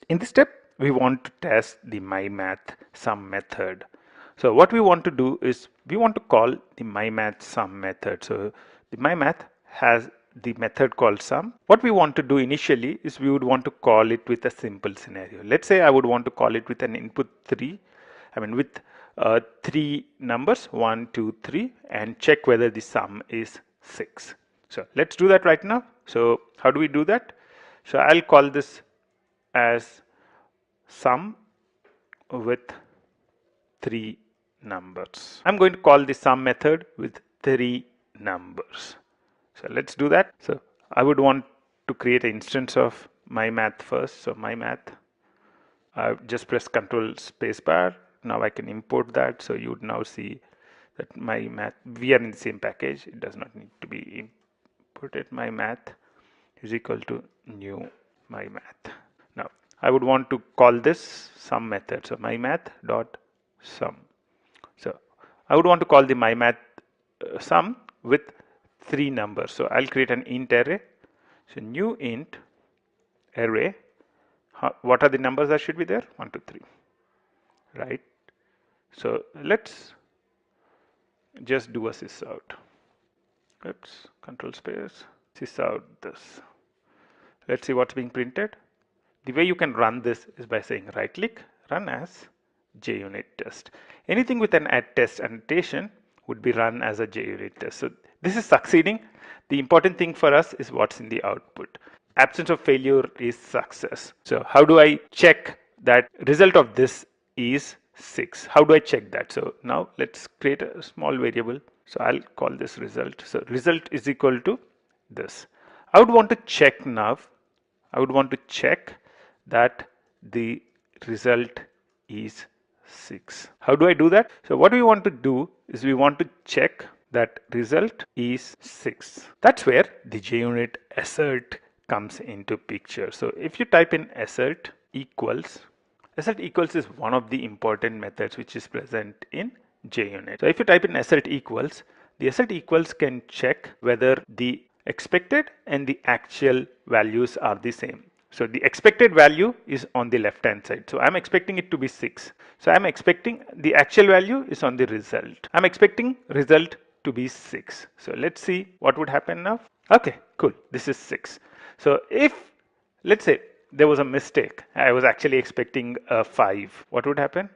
In this step, we want to test the myMathSum method. So what we want to do is we want to call the myMathSum method. So the myMath has the method called sum. What we want to do initially is we would want to call it with a simple scenario. Let's say I would want to call it with an input 3, with 3 numbers 1, 2, 3, and check whether the sum is 6. So let's do that right now. So how do we do that? So I'll call this as sum with 3 numbers. I'm going to call the sum method with 3 numbers. So let's do that. So I would want to create an instance of myMath first. So myMath, I've just press Control spacebar. Now I can import that. So you would now see that myMath, we are in the same package. It does not need to be imported. myMath is equal to new myMath. Now I would want to call this sum method. So myMath.sum. So I would want to call the myMath sum with 3 numbers. So I'll create an int array. So new int array. What are the numbers that should be there? 1, 2, 3. Right. So let's just do a sysout. Oops, control space, sysout this. Let's see what's being printed. The way you can run this is by saying right click, run as JUnit test. Anything with an test annotation would be run as a JUnit test. So this is succeeding. The important thing for us is what's in the output. Absence of failure is success. So how do I check that result of this is 6? How do I check that? So now let's create a small variable. So I'll call this result. So result is equal to this. I would want to check now. I would want to check that the result is 6. How do I do that? So what we want to do is we want to check that result is 6. That's where the JUnit assert comes into picture. So if you type in assert equals is one of the important methods which is present in JUnit. So if you type in assert equals, the assert equals can check whether the expected and the actual values are the same. So the expected value is on the left hand side. So I'm expecting it to be 6. So I'm expecting the actual value is on the result. I'm expecting result to be 6. So let's see what would happen now. Okay, cool. This is 6. So if, let's say, there was a mistake, I was actually expecting a 5, what would happen?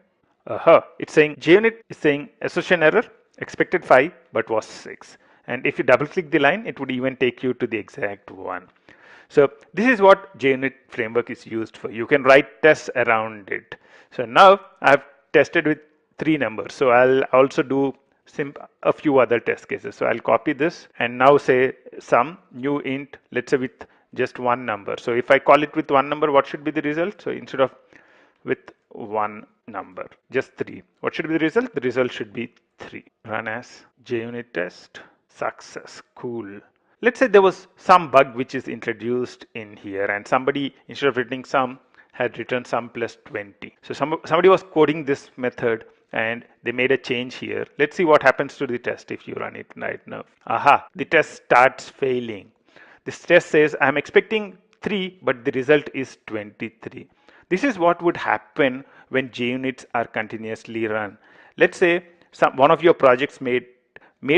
It's saying JUnit is saying assertion error, expected 5 but was 6. And if you double click the line, it would even take you to the exact one. So this is what JUnit framework is used for. You can write tests around it. So now I've tested with 3 numbers. So I'll also do a few other test cases. So I'll copy this and now say sum new int, let's say with just 1 number. So if I call it with 1 number, what should be the result? So instead of with 1 number, just 3. What should be the result? The result should be 3. Run as JUnit test. Success. Cool. Let's say there was some bug which is introduced in here and somebody, instead of writing sum, had written sum plus 20. So somebody was coding this method and they made a change here. Let's see what happens to the test if you run it right now. Aha, the test starts failing. This test says I'm expecting 3 but the result is 23. This is what would happen when JUnits are continuously run. Let's say one of your projects made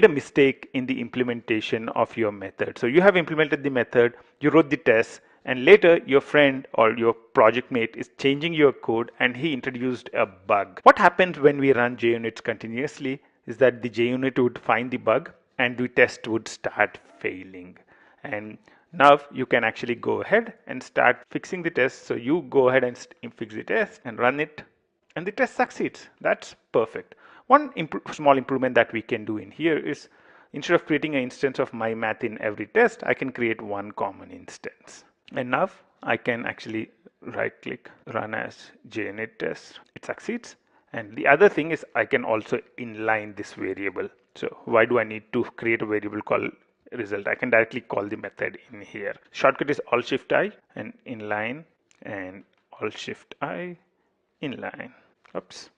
a mistake in the implementation of your method. So you have implemented the method, you wrote the test, and later your friend or your project mate is changing your code and he introduced a bug. What happens when we run JUnits continuously is that the JUnit would find the bug and the test would start failing. And now you can actually go ahead and start fixing the test. So you go ahead and fix the test and run it and the test succeeds. That's perfect. One small improvement that we can do in here is instead of creating an instance of myMath in every test, I can create one common instance. And now I can actually right click, run as JUnit test. It succeeds. And the other thing is I can also inline this variable. So why do I need to create a variable called result? I can directly call the method in here. Shortcut is Alt-Shift-I and inline and Alt-Shift-I inline. Oops,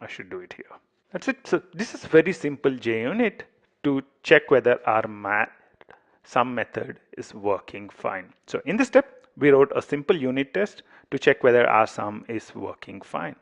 I should do it here. That's it. So this is very simple JUnit to check whether our sum method is working fine. So in this step, we wrote a simple unit test to check whether our sum is working fine.